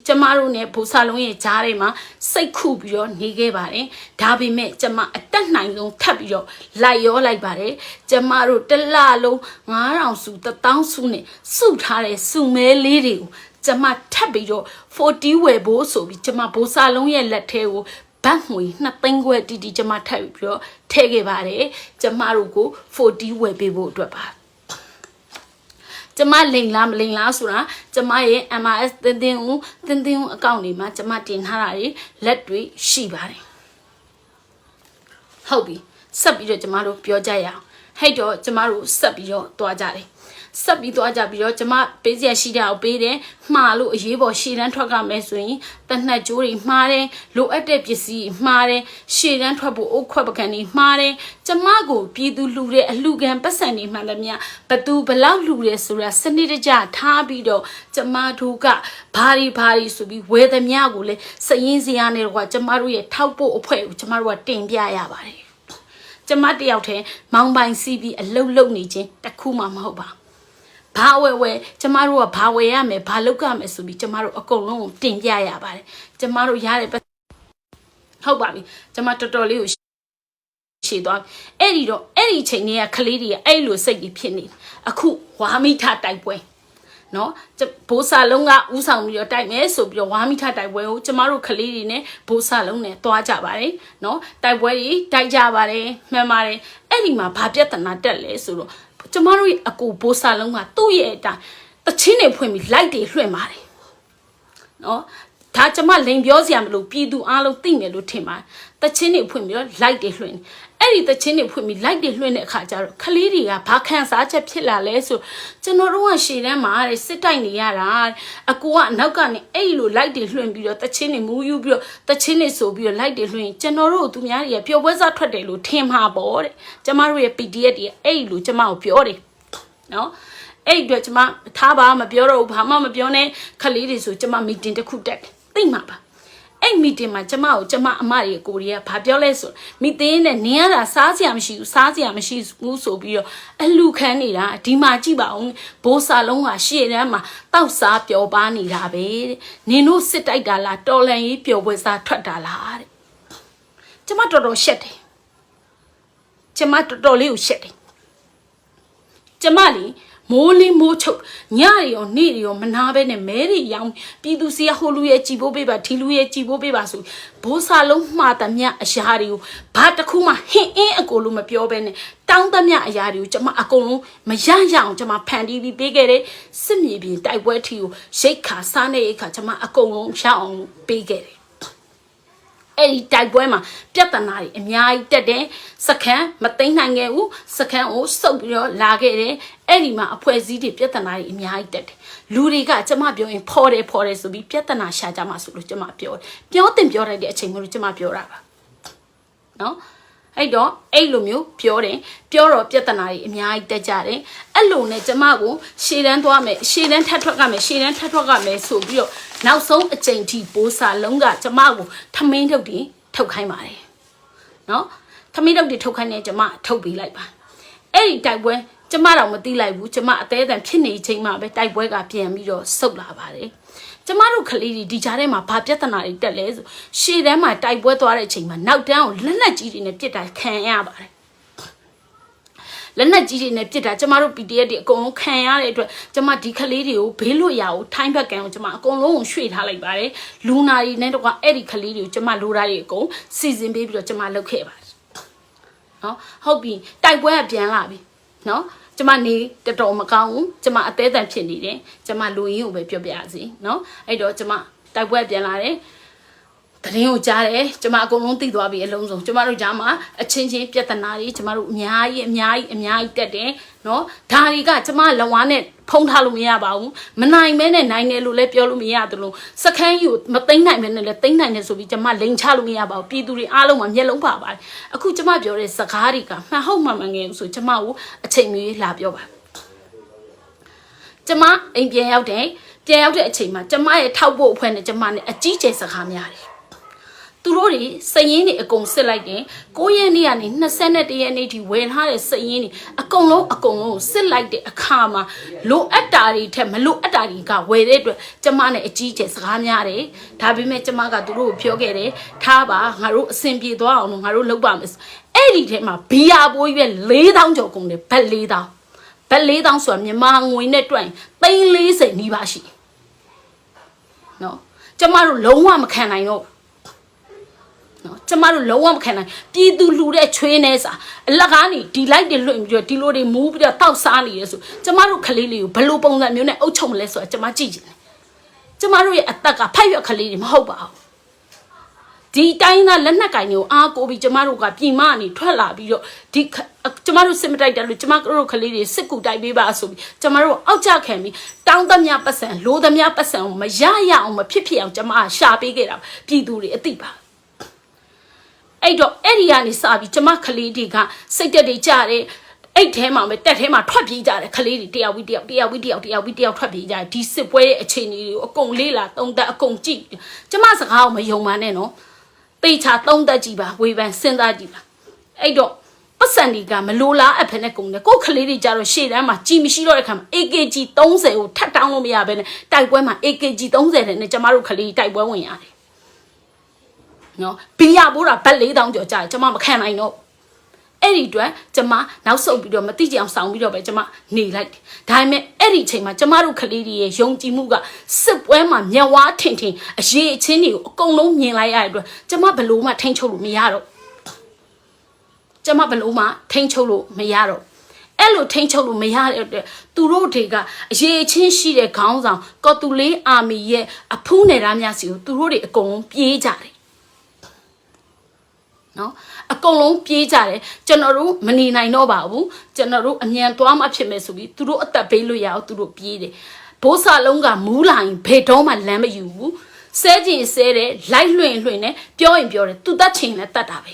ကျမတို့နဲ့ဘူစာလုံးရဲ့ကြားထဲမှာစိတ်ခုပြီးတော့နေခဲ့ပါတယ်ဒါပေမဲ့ကျမအတက်နိုင်ဆုံးထပ်ပြီးတော့လိုက်ရောလိုက်ပါတယ်ကျမတို့တစ်လလုံး9000စု1000စုနဲ့စုထားတဲ့စုမဲလေးတွေကိုကျမထပ်ပြီးတော့40ဝယ်ဖို့ဆိုပြီးကျမဘူစာလုံးရဲ့လက်ထဲကိုဘတ်ငွေ2သိန်းခွဲတီတီကျမထပ်ပြီးတော့ထည့်ခဲ့ပါတယ်ကျမတို့ကို40ဝယ်ပေးဖို့အတွက်ပါကျမလိန်လားမလိန်လားဆိုတာကျမရဲ့ MRS တင်းတင်းဦးအကောင့်တွေမှာကျမတင်ထားတာတွေလက်တွေရှိပါတယ်ဟုတ်ပြီဆက်ပြီးတော့ကျမတို့ပြောကြရအောင်ဟဲ့တော့ကျမတို့ဆက်ပြီးတော့တွားကြတယ်ဆက်ပြီးသွားကြပြီးတော့ကျမပေးစရာရှိတာကိုပေးတယ်မှားလို့အရေးပေါ်ရှေ့တန်းထွက်ကမယ်ဆိုရင်တနက်ကြိုးတွေမှားတယ်လိုအပ်တဲ့ပစ္စည်းမှားတယ်ရှေ့တန်းထွက်ဖို့အုတ်ခွက်ပကံတွေမှားတယ်ကျမကိုပြည်သူလှူတဲ့အလှူခံပတ်စံတွေမှလည်းမြဘသူဘလောက်လှူတယ်ဆိုတာစနစ်တကျထားပြီးတော့ကျမတို့ကဘာတွေဆိုပြီးဝယ်သမျှကိုလည်းစည်ရင်းစရာနဲ့တော့ကျမတို့ရဲ့ထောက်ဖို့အဖွဲ့ကိုကျမတို့ကတင်ပြရပါတယ်ကျမတယောက်တည်းမောင်ပိုင်စီးပြီးအလုတ်လုတ်နေခြင်းတခုမှမဟုတ်ပါဘာဝဲကျမတို့ကဘာဝဲရမယ်ဘာလုပ်ရမယ်ဆိုပြီးကျမတို့အကုန်လုံးကိုတင်ပြရပါတယ်ကျမတို့ရတဲ့ဟုတ်ပါပြီကျမတော်တော်လေးကိုရှည်သွားအဲ့ဒီချိန်တွေကကလေးတွေကအဲ့လိုစိတ်ကြီးဖြစ်နေအခုဝါမိထတိုက်ပွဲနော်ဘိုးစာလုံးကဥဆောင်ပြီးတော့တိုက်မယ်ဆိုပြီးတော့ဝါမိထတိုက်ပွဲကိုကျမတို့ကလေးတွေနဲ့ဘိုးစာလုံးနဲ့တွားကြပါတယ်နော်တိုက်ပွဲတွေတိုက်ကြပါတယ်မှန်ပါတယ်အဲ့ဒီမှာဘာပြဿနာတက်လဲဆိုတော့ကျမတို့ရဲ့အကူဘိုးစာလုံးကသူ့ရဲ့အတိုင်းတချင်းတွေဖွင့်ပြီးလိုက်တွေလွှင့်ပါတယ်နော်ဒါကျမလိန်ပြောစရာမလိုပြည်သူအားလုံးသိမယ်လို့ထင်ပါတယ်တချင်းတွေဖွင့်ပြီးတော့လိုက်တွေလွှင့်အဲ့ဒီတချင်းတွေဖွင့်ပြီးလိုက်တွေလွှင့်တဲ့အခါကျတော့ခလေးတွေကဘာခံစားချက်ဖြစ်လာလဲဆိုကျွန်တော်တို့ကရှေ့တန်းမှာစစ်တိုက်နေရတာအကူကအနောက်ကနေအဲ့လိုလိုက်တွေလွှင့်ပြီးတော့တချင်းတွေမူးယူပြီးတော့တချင်းတွေဆိုပြီးတော့လိုက်တွေလွှင့်ကျွန်တော်တို့သူများတွေကပျော်ပွဲစားထွက်တယ်လို့ထင်မှာပေါ့တဲ့ကျမတို့ရဲ့ PDF တွေအဲ့လိုကျမကိုပြောတယ်နော်အဲ့အတွက်ကျမထားပါမပြောတော့ဘူးဘာမှမပြောနဲ့ခလေးတွေဆိုကျမမီတင်တစ်ခုတက်တယ်သိမှာပါအဲ့မီတင်မှာကျမအမတွေကိုရီးယားဘာပြောလဲဆိုမီတင်နဲ့နင်းရတာစားစရာမရှိဘူးဆိုပြီးတော့အလူခန်းနေတာဒီမှာကြည့်ပါဦးဘိုးစာလုံးကရှေ့တန်းမှာတောက်စားပျော်ပါနေတာပဲတဲ့နင်တို့စစ်တိုက်တာလားတော်လန်ရေးပျော်ပွဲစားထွက်တာလားတဲ့ကျမတော်တော်ရှက်တယ်ကျမတော်တော်လေးကိုရှက်တယ်ကျမလီမိုးလင်းမိုးချုပ်ညရီရောနေ့ရီရောမနာပဲနဲ့မဲရီရောင်ပြည်သူစီကဟိုလူရဲ့ကြည်ဖို့ပေးပါဒီလူရဲ့ကြည်ဖို့ပေးပါဆိုဘိုးစာလုံးမှားသမျှအရာတွေကိုဘာတစ်ခုမှဟင်းအင်းအကိုလို့မပြောဘဲနဲ့တောင်းသမျှအရာတွေကိုကျမအကုန်လုံးမရရအောင်ကျမဖန်တီးပြီးပေးခဲ့တဲ့စစ်မြေပြင်တိုက်ပွဲထီကိုရိတ်ခါစားနေအခါကျမအကုန်လုံးရအောင်ပေးခဲ့တယ်အဲ့ဒီတိုက်ပွဲမှာပြဿနာတွေအများကြီးတက်တယ်စခန်းမသိမ်းနိုင်ခဲ့ဘူးစခန်းကိုစုပ်ပြီးတော့လာခဲ့တယ်အဲ့ဒီမှာအဖွဲ့အစည်းတွေပြဿနာတွေအများကြီးတက်တယ်လူတွေကကျမပြောရင်ဖော်တယ်ဆိုပြီးပြဿနာရှာကြမှာဆိုလို့ကျမပြောပြောလိုက်တဲ့အချိန်မျိုးကျမပြောတာပါနော်အဲ့တော့အဲ့လိုမျိုးပြောတော့ပြဿနာတွေအများကြီးတက်ကြတယ်အဲ့လိုနဲ့ကျမကိုရှေ့တန်းသွားမယ်ရှေ့တန်းထပ်ထွက်ကမယ်ဆိုပြီးတော့နောက်ဆုံးအချိန်ထိဘိုးစာလုံးကကျမကိုထမင်းထုတ်တွေထုတ်ခိုင်းပါတယ်နော်ထမင်းထုတ်တွေထုတ်ခိုင်းနေကျမထုတ်ပေးလိုက်ပါအဲ့ဒီတိုက်ပွဲကျမတော့မသိလိုက်ဘူးကျမအသေးအံဖြစ်နေချိန်မှာပဲတိုက်ပွဲကပြန်ပြီးတော့ဆုတ်လာပါတယ်ကျမတို့ကလေးတွေဒီကြားထဲမှာဘာပြဿနာတွေတက်လဲဆိုရှေ့တန်းမှာတိုက်ပွဲသွားတဲ့အချိန်မှာနောက်တန်းကိုလက်နက်ကြီးတွေနဲ့ပစ်တာခံရပါတယ်လက်နက်ကြီးတွေနဲ့ပစ်တာကျမတို့ PDF တွေအကုန်လုံးခံရတဲ့အတွက်ကျမဒီကလေးတွေကိုဘေးလွတ်ရာကိုထိုင်းဘက်ကန်ကိုကျမအကုန်လုံးကိုရွှေ့ထားလိုက်ပါတယ်လူနာတွေနဲ့တော့အဲ့ဒီကလေးတွေကိုကျမလိုတာတွေအကုန်စီစဉ်ပေးပြီးတော့ကျမလုပ်ခဲ့ပါတယ်နော်ဟုတ်ပြီတိုက်ပွဲကပြန်လာပြီနော်ကျမနေတော်မကောင်းဘူးကျမအသေးအံဖြစ်နေတယ်ကျမလူရင်းကိုပဲပြောပြရစီနော်အဲ့တော့ကျမတိုက်ပွဲပြန်လာတယ်တရင်ကိုကြားတယ်ကျမအကုန်လုံးသိသွားပြီအလုံးစုံကျမတို့ကြားမှာအချင်းချင်းပြဿနာတွေကျမတို့အများကြီးတက်တယ်နော်ဒါတွေကကျမလက်ဝါးနဲ့ဖုံးထားလို့မရပါဘူးမနိုင်မဲနဲ့နိုင်တယ်လို့လည်းပြောလို့မရသလိုစခန်းကြီးကိုမသိမ့်နိုင်မဲနဲ့လည်းသိမ့်နိုင်တယ်ဆိုပြီးကျမလိန်ချလို့မရပါဘူးပြည်သူတွေအားလုံးမှာမျက်လုံးပါပါတယ်အခုကျမပြောတဲ့စကားတွေကမှန်ဟုတ်မှန်ငယ်ဆိုကျမကိုအချိန်မျိုးလာပြောပါကျမအိမ်ပြန်ရောက်တဲ့အချိန်မှာကျမရဲ့ထောက်ဖို့အဖွဲ့နဲ့ကျမနဲ့အကြီးကျယ်စကားများတယ် သူတို့တွေစရင်တွေအကုန်စစ်လိုက်တယ်9ရက်နေ့ကနေ21ရက်နေ့ထိဝယ်ထားတဲ့စရင်တွေအကုန်လုံးစစ်လိုက်တဲ့အခါမှာလိုအပ်တာတွေထက်မလိုအပ်တာတွေကဝယ်တဲ့အတွက်ကျမနဲ့အကြီးကျယ်စကားများတယ်ဒါပေမဲ့ကျမကသူတို့ကိုပြောခဲ့တယ်ထားပါငါတို့အဆင်ပြေသွားအောင်လို့ငါတို့လုပ်ပါမယ်အဲ့ဒီထဲမှာဘီယာပိုးရွက်4000ကျော်ကုန်တယ်ဘတ်4000ဘတ်4000ဆိုတာမြန်မာငွေနဲ့တွက်ရင်340နီးပါးရှိနော်ကျမတို့လုံးဝမခံနိုင်တော့နော်ကျမတို့လုံးဝမခံနိုင်ပြည်သူလှူတဲ့ချွေးနေစာအလက်ကားနေဒီလိုက်တွေလွှင့်ပြီးတော့ဒီလိုတွေမူးပြီးတော့တောက်စားနေရဆိုကျမတို့ကလေးလေးကိုဘယ်လိုပုံစံမျိုးနဲ့အုပ်ချုပ်မလဲဆိုတာကျမကြည့်နေတယ်ကျမတို့ရဲ့အသက်ကဖိုက်ရွက်ကလေးတွေမဟုတ်ပါဘူးဒီတိုင်းသားလက်နက်ကင်တွေကိုအားကိုပြီးကျမတို့ကပြည်မကနေထွက်လာပြီးတော့ဒီကျမတို့စစ်မတိုက်တယ်လို့ကျမတို့ကလေးတွေစစ်ကူတိုက်ပေးပါဆိုပြီးကျမတို့အောက်ကြခံပြီးတောင်းသမျှပတ်စံလိုသမျှပတ်စံကိုမရအောင်မဖြစ်အောင်ကျမကရှာပေးခဲ့တာပြည်သူတွေအသိပါအဲ့တော့အဲ့ဒီကနေစပြီးကျမကလေးတွေကစိတ်တက်တွေကြတယ်အဲ့ထဲမှာပဲတက်ထဲမှာထွက်ပြေးကြတယ်ကလေးတွေတယောက်ထွက်ပြေးကြတယ်ဒီစစ်ပွဲရဲ့အခြေအနေတွေကိုအကုန်လေးလာသုံးသက်အကုန်ကြည့်ကျမစကားကိုမယုံပါနဲ့နော်တေချာသုံးသက်ကြည့်ပါဝေဖန်စဉ်းစားကြည့်ပါအဲ့တော့ပတ်စံတွေကမလိုလားအဖက်နဲ့ကုန်တယ်ကိုယ်ကလေးတွေကြတော့ရှေ့တန်းမှာကြည်မရှိတော့တဲ့ခါမှာ AKG 30ကိုထပ်တောင်းလို့မရဘဲနဲ့တိုက်ပွဲမှာ AKG 30နဲ့ကျမတို့ကလေးတိုက်ပွဲဝင်ရတယ်နော်ဘီယာပိုးတာဘတ်4000ကျော်ကြာကျမမခံနိုင်တော့အဲ့ဒီအတွက်ကျမနောက်ဆုတ်ပြီးတော့မတိကျအောင်ဆောင်ပြီးတော့ပဲကျမနေလိုက်ဒါပေမဲ့အဲ့ဒီချိန်မှာကျမတို့ကလေးတွေရဲ့ယုံကြည်မှုကစစ်ပွဲမှာမျက်ဝါးထင်အရေးအချင်းတွေကိုအကုန်လုံးမြင်လိုက်ရတဲ့အတွက်ကျမဘလို့မှထိန်းချုပ်လို့မရတော့ကျမဘလို့မှထိန်းချုပ်လို့မရတော့အဲ့လိုထိန်းချုပ်လို့မရတဲ့အတွက်သူတို့တွေကအရေးချင်းရှိတဲ့ခေါင်းဆောင်ကော်တူလေးအာမီရဲ့အဖူးနယ်သားများစီကိုသူတို့တွေအကုန်လုံးပြေးကြတယ်နော်အကုန်လုံးပြေးကြတယ်ကျွန်တော်တို့မနေနိုင်တော့ပါဘူးကျွန်တော်တို့အမြန်သွားမှဖြစ်မယ်ဆိုပြီးသူတို့အသက်ပေးလို့ရအောင်သူတို့ပြေးတယ်ဘိုးစာလုံးကမူးလာရင်ဘယ်တော့မှလမ်းမယူဘူးဆဲကျင်ဆဲတယ်လိုက်လွှင့်နဲ့ပြောရင်ပြောတယ်သူတတ်ချင်လည်းတတ်တာပဲ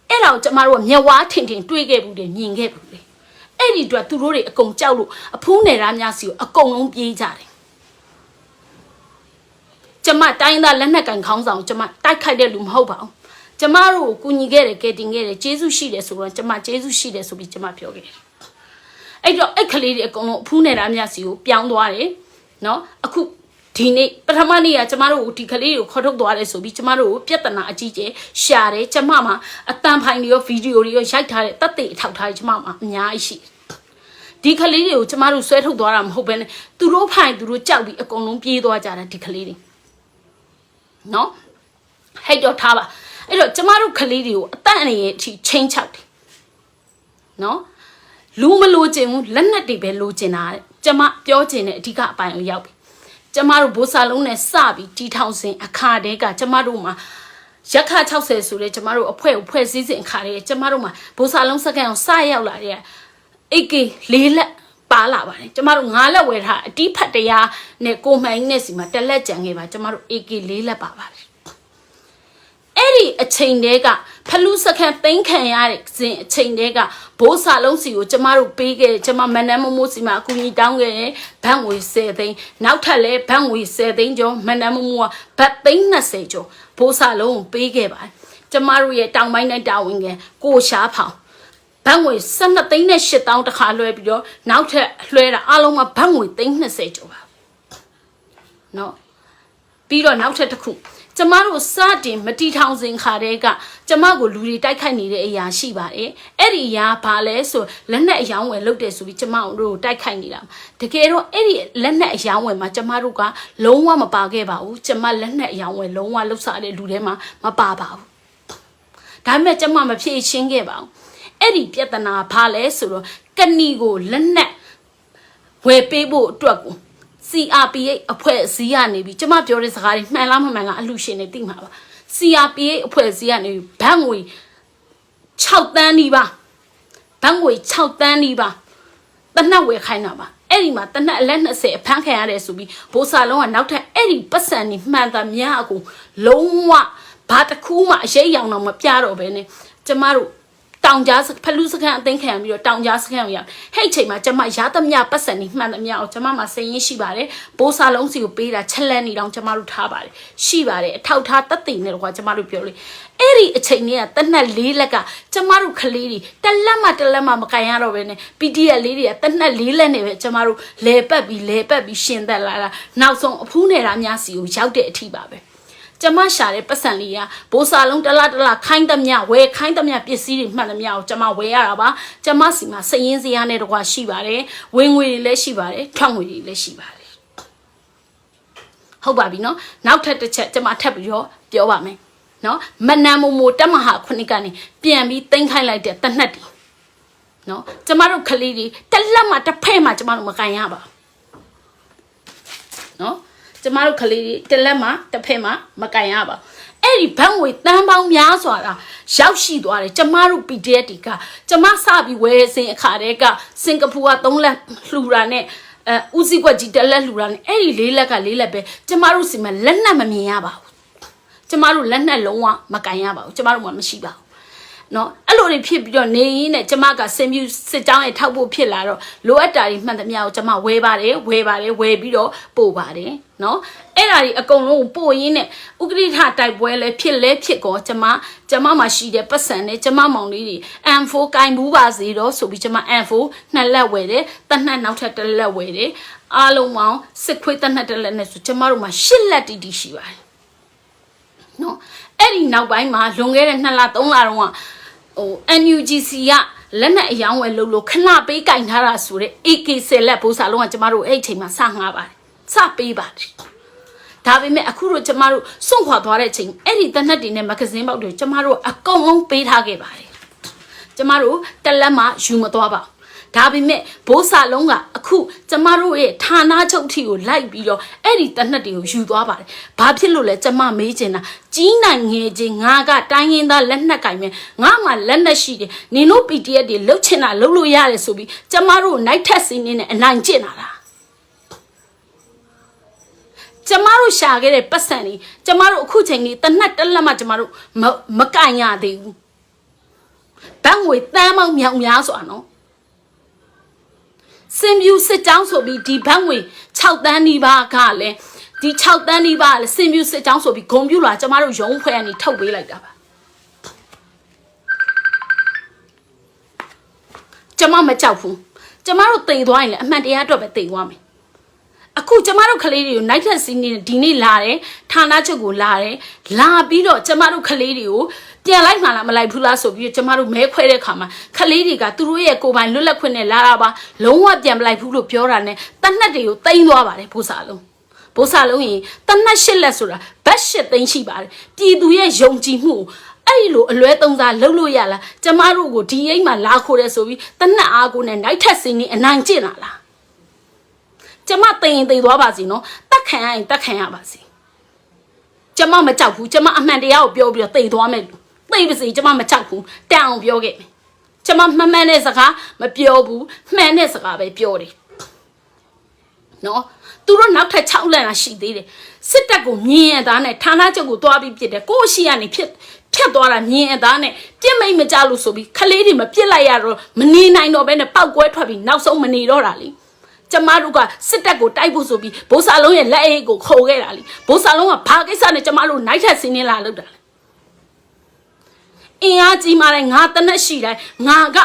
အဲ့တော့ကျမတို့ကမျက်ဝါးထင်တွေးခဲ့ဘူးတယ်မြင်ခဲ့ဘူးတယ်အဲ့ဒီအတွက်သူတို့တွေအကုန်ကြောက်လို့အဖူးနယ်သားများစီကိုအကုန်လုံးပြေးကြတယ်ကျမတိုင်းသားလက်နက်ကင်ခေါင်းဆောင်ကျမတိုက်ခိုက်တဲ့လူမဟုတ်ပါဘူးကျမတို့ကိုကူညီခဲ့တယ်ကဲတင်ခဲ့တယ်ကျေးဇူးရှိတယ်ဆိုတော့ကျမကျေးဇူးရှိတယ်ဆိုပြီးကျမပြောခဲ့တယ်အဲ့တော့အဲ့ကလေးတွေအကုန်လုံးအဖူးနယ်သားများစီကိုပြောင်းသွားတယ်နော်အခုဒီနေ့ပထမနေ့ကကျမတို့ဒီကလေးကိုခေါ်ထုတ်သွားတယ်ဆိုပြီးကျမတို့ပြဿနာအကြီးကျယ်ရှာတယ်ကျမမှာအတန်ဖိုင်တွေရောဗီဒီယိုတွေရောရိုက်ထားတဲ့တပ်တွေအထောက်ထားကျမမှာအများကြီးရှိဒီကလေးတွေကိုကျမတို့ဆွဲထုတ်သွားတာမဟုတ်ဘဲနဲ့သူတို့ဖိုင်သူတို့ကြောက်ပြီးအကုန်လုံးပြေးသွားကြတာဒီကလေးတွေနော်ဟဲ့တော့ထားပါအဲ့တော့ကျမတို့ကလေးတွေကိုအတန့်အနေနဲ့အထိချင်းချောက်တယ်နော်လူမလိုချင်ဘူးလက်နက်တွေပဲလိုချင်တာကျမပြောချင်တဲ့အဓိကအပိုင်းကိုရောက်ပြီကျမတို့ဘိုးစာလုံးနဲ့စပြီးတီထောင်စဉ်အခါတည်းကကျမတို့မှာရက်ခ60ဆိုတဲ့ကျမတို့အဖွဲ့ကိုဖွဲ့စည်းစဉ်အခါတည်းကျမတို့မှာဘိုးစာလုံးစကန်ကိုစရောက်လာတဲ့ AK 4လက်ပါလာပါတယ်ကျမတို့9လက်ဝယ်ထားအတီးဖတ်တရားနဲ့ကိုမှန်ကြီးနဲ့စီမှာ1လက်ကြံခဲ့ပါကျမတို့ AK 4လက်ပါပါတယ်အဲ့ဒီအချိန်တည်းကဖလူးစခန်းသိမ်းခံရတဲ့စဉ်အချိန်တည်းကဘိုးစာလုံးစီကိုကျမတို့ပေးခဲ့ကျမမနန်းမမိုးစီမှာအကူကြီးတောင်းခဲ့တယ်ဘတ်ငွေ10သိန်းနောက်ထပ်လဲဘတ်ငွေ10သိန်းကျော်မနန်းမမိုးကဘတ်သိန်း20ကျော်ဘိုးစာလုံးကိုပေးခဲ့ပါတယ်ကျမတို့ရဲ့တောင်ပိုင်းနဲ့တာဝန်ခံကိုရှားဖောင်ဘတ်ငွေ12သိန်းနဲ့8000တခါလွှဲပြီးတော့နောက်ထပ်လွှဲတာအားလုံးကဘတ်ငွေသိန်း20ကျော်ပါနော်ပြီးတော့နောက်ထပ်တစ်ခုကျမတို့စတင်မတီထောင်စဉ်ခါတည်းကကျမကိုလူတွေတိုက်ခိုက်နေတဲ့အရာရှိပါတယ်အဲ့ဒီအရာဘာလဲဆိုလက်နက်အယောင်းဝယ်လုပ်တယ်ဆိုပြီးကျမတို့တိုက်ခိုက်နေတာတကယ်တော့အဲ့ဒီလက်နက်အယောင်းဝယ်မှာကျမတို့ကလုံးဝမပါခဲ့ပါဘူးကျမလက်နက်အယောင်းဝယ်လုံးဝလှုပ်ရှားတဲ့လူတွေမှာမပါပါဘူးဒါပေမဲ့ကျမမဖြေရှင်းခဲ့ပါဘူးအဲ့ဒီပြဿနာဘာလဲဆိုတော့ကဏီကိုလက်နက်ဝယ်ပေးဖို့အတွက်ကိုCRPH အဖွဲ့အစည်းကနေပြီးကျမပြောတဲ့စကားတွေမှန်လားမမှန်လားအလှရှင်တွေသိမှာပါ CRPH အဖွဲ့အစည်းကနေဘတ်ငွေ6တန်းနီးပါဘတ်ငွေ6တန်းနီးပါတနက်ဝယ်ခိုင်းတာပါအဲ့ဒီမှာတနက်အလက်20အဖမ်းခံရတယ်ဆိုပြီးဘိုးစာလုံးကနောက်ထပ်အဲ့ဒီပတ်စံနေမှန်တာများအကုန်လုံးဝဘာတစ်ခုမှအရေးရောင်တော့မပြတော့ဘဲနဲ့ကျမတို့ တောင်ကြားဖလူးစခန်းအသိခံပြီးတော့တောင်ကြားစခန်းကိုရောက်ဟဲ့ချိန်မှာကျမရသမျှပတ်စံနေမှန်သမျှကိုကျမမှာစည်ရင်းရှိပါတယ်ဘိုးစာလုံးစီကိုပေးတာချက်လက်နေတော့ကျမတို့ထားပါတယ်ရှိပါတယ်အထောက်ထားတက်တည်နေတော့ကျမတို့ပြောလေအဲ့ဒီအချိန်လေးကတနက်၄လက်ကကျမတို့ကလေးတွေတလက်မှမကန်ရတော့ပဲနဲ့ PDF လေးတွေကတနက်၄လက်နဲ့ပဲကျမတို့လဲပတ်ပြီးရှင်သက်လာတာနောက်ဆုံးအဖူးနေတာများစီကိုရောက်တဲ့အထိပါပဲကျမရှာတဲ့ပတ်စံလေးကဘိုးစာလုံးတလားခိုင်းသမျှဝယ်ခိုင်းသမျှပစ္စည်းတွေမှန်သမျှကိုကျမဝယ်ရတာပါကျမစီမှာစည်ရင်းစရာနဲ့တကွာရှိပါတယ်ဝင်ငွေတွေလည်းရှိပါတယ်ထွက်ငွေတွေလည်းရှိပါတယ်ဟုတ်ပါပြီနော်နောက်ထပ်တစ်ချက်ကျမထပ်ပြီးတော့ပြောပါမယ်နော်မနန်မိုတက်မဟာခုနှစ်ကနေပြန်ပြီးတင်ခိုင်းလိုက်တဲ့တနက်တီနော်ကျမတို့ကလေးတွေတစ်လက်မှတစ်ဖက်မှကျမတို့မကန်ရပါနော်ကျမတို့ကလေးတွေတစ်လက်မှတစ်ဖက်မှမကန်ရပါအဲ့ဒီဘန်းငွေတန်းပေါင်းများစွာတာရောက်ရှိသွားတယ်ကျမတို့ PDF တီကကျမစပြီးဝယ်စဉ်အခါတည်းကစင်ကာပူက3လက်လှူတာနဲ့ဦးစီးကွက်ကြီး1လက်လှူတာနဲ့အဲ့ဒီ4လက်က4လက်ပဲကျမတို့စီမှာလက်နက်မမြင်ရပါဘူးကျမတို့လက်နက်လုံးဝမကန်ရပါဘူးကျမတို့မှမရှိပါဘူးနော်အဲ့လိုတွေဖြစ်ပြီးတော့နေရင်းနဲ့ကျမကစင်ပြူစစ်ကြောင်းရဲ့ထောက်ဖို့ဖြစ်လာတော့လိုအပ်တာတွေမှန်သမျှကိုကျမဝယ်ပြီးတော့ပို့ပါတယ်နော်အဲ့ဒါတွေအကုန်လုံးပို့ရင်းနဲ့ဥက္ကဋ္ဌတိုက်ပွဲလဲဖြစ်ကောကျမမှာရှိတဲ့ပတ်စံနဲ့ကျမမောင်လေးတွေ M4 ကင်ဘူးပါစေတော့ဆိုပြီးကျမ M4 2လက်ဝယ်တယ်တနက်နောက်ထပ်1လက်ဝယ်တယ်အားလုံးပေါင်းစစ်ခွေးတနက်1လက်နဲ့ဆိုကျမတို့မှာ8လက်တီရှိပါတယ်နော်အဲ့ဒီနောက်ပိုင်းမှာလွန်ခဲ့တဲ့2လ3လတုန်းကNUGC ကလက်နက်အယောင်းဝယ်လို့ခဏပေးကင်ထားတာဆိုတဲ့ AK10 လက်ဘိုးစာလုံးကကျမတို့အဲ့ချိန်မှာစငှားပါတယ်စပေးပါတယ်ဒါပေမဲ့အခုတော့ကျမတို့စွန့်ခွာသွားတဲ့ချိန်အဲ့ဒီတနက်တွေနဲ့မဂဇင်းပေါက်တွေကျမတို့အကုန်လုံးပေးထားခဲ့ပါတယ်ကျမတို့တလက်မှယူမသွားပါဒါပေမဲ့ဘိုးစာလုံးကအခုကျမတို့ရဲ့ဌာနချုပ်ထီကိုလိုက်ပြီးတော့အဲ့ဒီတနက်တွေကိုယူသွားပါတယ်ဘာဖြစ်လို့လဲကျမမေးချင်တာကြီးနိုင်ငယ်ချင်းငါကတိုင်းရင်းသားလက်နက်ကင်မယ်ငါမှလက်နက်ရှိတယ်နင်တို့ PDF တွေလှုပ်ချင်တာလှုပ်လို့ရတယ်ဆိုပြီးကျမတို့နိုင်ထက်စင်းနေနဲ့အနိုင်ကျင့်လာတာကျမတို့ရှာခဲ့တဲ့ပတ်စံတွေကျမတို့အခုချိန်ကြီးတနက်တက်လက်မှကျမတို့မကင်ရသေးဘူးဘန်းငွေတန်းပေါင်းမြောက်များစွာနော်စင်ပြူစစ်ကြောင်းဆိုပြီးဒီဘန်းငွေ6တန်းနီးပါးကလည်းဒီ6တန်းနီးပါးလည်းစင်ပြူစစ်ကြောင်းဆိုပြီးဂုံပြူလာကျမတို့ရုံးဖွဲ့ကနေထုတ်ပေးလိုက်တာပါကျမမကြောက်ဘူးကျမတို့တိမ်သွားရင်လည်းအမှန်တရားအတွက်ပဲတိမ်သွားမယ်အခုကျမတို့ကလေးတွေကိုနိုင်ထက်စီးနေဒီနေ့လာတယ်ဌာနချုပ်ကိုလာပြီးတော့ကျမတို့ကလေးတွေကိုပြန်လိုက်မှလားမလိုက်ဘူးလားဆိုပြီးကျမတို့မဲခွဲတဲ့ခါမှာကလေးတွေကသူတို့ရဲ့ကိုယ်ပိုင်လွတ်လပ်ခွင့်နဲ့လာတာပါလုံးဝပြန်မလိုက်ဘူးလို့ပြောတာနဲ့တနက်တွေကိုတိမ့်သွားပါတယ်ဘိုးစာလုံးရင်တနက်8လက်ဆိုတာဘတ်8သိန်းရှိပါတယ်ပြည်သူရဲ့ယုံကြည်မှုအဲ့လိုအလွဲသုံးစားလုပ်လို့ရလားကျမတို့ကိုဒီအိမ်မှာလာခိုးတယ်ဆိုပြီးတနက်အားကိုနဲ့နိုင်ထက်စင်းနေအနိုင်ကျင့်လာလားကျမတိမ်သွားပါစီနော်တက်ခံရရင်တက်ခံရပါစီကျမမကြောက်ဘူးကျမအမှန်တရားကိုပြောပြီးတော့တိမ်သွားမယ်သိပါစေကျမမကြောက်ဘူးတန်အောင်ပြောခဲ့မယ်ကျမမှန်တဲ့စကားမပြောဘူးမှန်တဲ့စကားပဲပြောတယ်နော်သူတို့နောက်ထပ်6လမ်းရှိသေးတယ်စစ်တပ်ကိုမြင်ရသားနဲ့ဌာနချုပ်ကိုတွားပြီးပြစ်တယ်ကိုရှိကနေဖြတ်သွားတာမြင်ရသားနဲ့ပြစ်မိတ်မကြလို့ဆိုပြီးခလေးတွေမပြစ်လိုက်ရတော့မနေနိုင်တော့ဘဲနဲ့ပောက်ကွဲထွက်ပြီးနောက်ဆုံးမနေတော့တာလေကျမတို့ကစစ်တပ်ကိုတိုက်ဖို့ဆိုပြီးဘိုးစာလုံးရဲ့လက်အိတ်ကိုခုံခဲ့တာလေဘိုးစာလုံးကဘာကိစ္စနဲ့ကျမတို့နိုင်ထက်စင်းနေလာလို့တာလေအင်အားကြီးမာတဲ့ငါတနက်ရှိတိုင်းငါက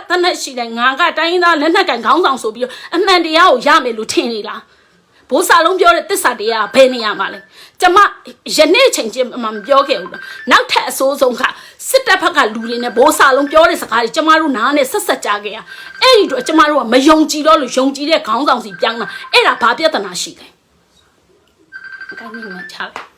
တနက်ရှိတိုင်းငါကတိုင်းရင်းသားလက်နက်ကန်ခေါင်းဆောင်ဆိုပြီးတော့အမှန်တရားကိုရမယ်လို့ထင်နေလားဘိုးစာလုံးပြောတဲ့တစ္ဆာတရားဘယ်နေရာမှာလဲကျမယနေ့ချိန်ချင်းမပြောခဲ့ဘူးနောက်ထပ်အစိုးဆုံးကစစ်တပ်ဘက်ကလူတွေနဲ့ဘိုးစာလုံးပြောတဲ့စကားတွေကျမတို့နားနဲ့ဆက်ကြားခဲ့ရအဲ့ဒီတော့ကျမတို့ကမယုံကြည်တော့လို့ယုံကြည်တဲ့ခေါင်းဆောင်စီပြောင်းတာအဲ့ဒါဘာပြဿနာရှိလဲအကိုင်းနေချလိုက်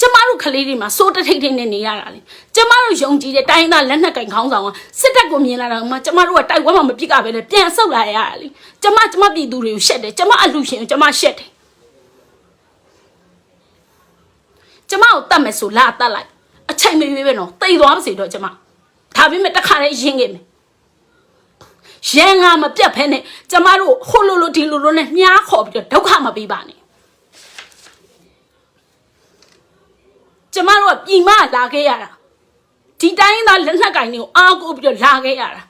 ကျမတို့ကလေးတွေမှာစိုးတထိတ်ထိတ်နဲ့နေရတာလေကျမတို့ယုံကြည်တဲ့တိုင်းသားလက်နက်ကင်ခေါင်းဆောင်ကစစ်တပ်ကိုမြင်လာတာမှကျမတို့ကတိုက်ပွဲမှာမပြစ်ကပဲလေပြန်ဆုတ်လာရတာလေကျမပြည်သူတွေကိုရှက်တယ်ကျမအလူရှင်ကိုကျမရှက်တယ်ကျမကိုတတ်မယ်ဆိုလာတတ်လိုက်အချိန်မရွေးပဲနော်တိတ်သွားပါစေတော့ကျမဒါပေမဲ့တခါလေးရင်းခဲ့မယ်ရန်ငါမပြတ်ဖဲနဲ့ကျမတို့ဟိုလိုဒီလိုနဲ့မြားခေါ်ပြီးတော့ဒုက္ခမပေးပါနဲ့ကျမတို့ကပြည်မလာခဲ့ရတာ ဒီတိုင်းသားလက်နက်ကင်တွေကိုအားကိုးပြီးတော့လာခဲ့ရတာ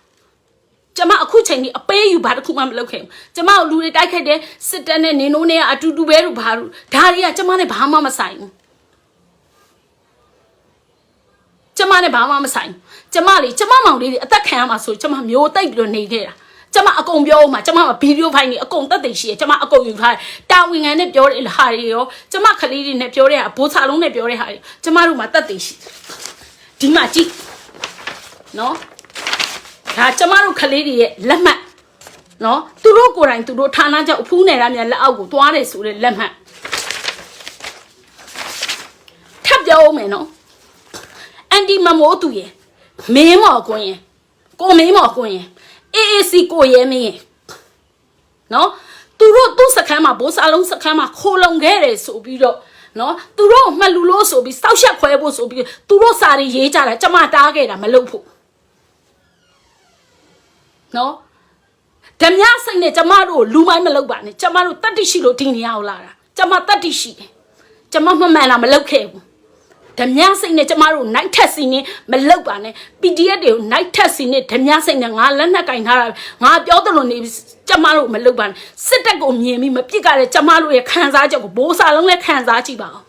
ကျမအခုချိန်ကြီးအပေးယူဘာတစ်ခုမှမလုပ်ခဲ့ဘူးကျမတို့လူတွေတိုက်ခိုက်တဲ့စစ်တပ်နဲ့နင်တို့နဲ့အတူတူပဲလို့ဘာလို့ဒါတွေကကျမနဲ့ဘာမှမဆိုင်ဘူးကျမနဲ့ဘာမှမဆိုင်ကျမလေကျမမောင်လေးတွေအသက်ခံရမှာဆိုကျမမျိုးတိတ်ပြီးတော့နေခဲ့တာကျမအကုန်ပြောဦးမှာကျမကဗီဒီယိုဖိုင်တွေအကုန်တက်သိရှိရကျမအကုန်ယူထားတယ်တာဝန်ခံနဲ့ပြောတဲ့ဟာတွေရောကျမခလေးတွေနဲ့ပြောတဲ့ဟာဘိုးစာလုံးနဲ့ပြောတဲ့ဟာတွေကျမတို့မှာတက်သိရှိဒီမှာကြည့်နော်ဒါကျမတို့ခလေးတွေရဲ့လက်မှတ်နော်သူတို့ကိုယ်တိုင်သူတို့ဌာနချုပ်အဖူးနယ်ရမြလက်အောက်ကိုသွားတယ်ဆိုတဲ့လက်မှတ်ထပ်ပြောဦးမယ်နော်အန်တီမမိုးသူရဲ့မင်းမော်ကွင်းရဲ့ကိုမင်းမော်ကွင်းရဲ့AAC ကိုရဲမင်းရဲ့နော်သူတို့သူ့စခန်းမှာဘိုးစာလုံးစခန်းမှာခိုးလုံခဲ့တယ်ဆိုပြီးတော့နော်သူတို့မှလူလို့ဆိုပြီးစောက်ရှက်ခွဲဖို့ဆိုပြီးသူတို့စာတွေရေးကြတာကျမတားခဲ့တာမလုပ်ဖို့နော်ဓမြစိတ်နဲ့ကျမတို့လူမိုင်းမလုပ်ပါနဲ့ကျမတို့တတ်တိရှိလို့ဒီနေရာကိုလာတာကျမတတ်တိရှိတယ်ကျမမမှန်တာမလုပ်ခဲ့ဘူးဓမြစိတ်နဲ့ကျမတို့နိုင်ထက်စီနေမလုပ်ပါနဲ့ PDF တွေကိုနိုင်ထက်စီနေဓမြစိတ်နဲ့ငါလက်နက်ကင်ထားတာငါပြောသလိုနေကျမတို့မလုပ်ပါနဲ့စစ်တပ်ကိုမြင်ပြီးမပြစ်ကြတဲ့ကျမတို့ရဲ့ခံစားချက်ကိုဘိုးစာလုံးနဲ့ခံစားကြည့်ပါဦး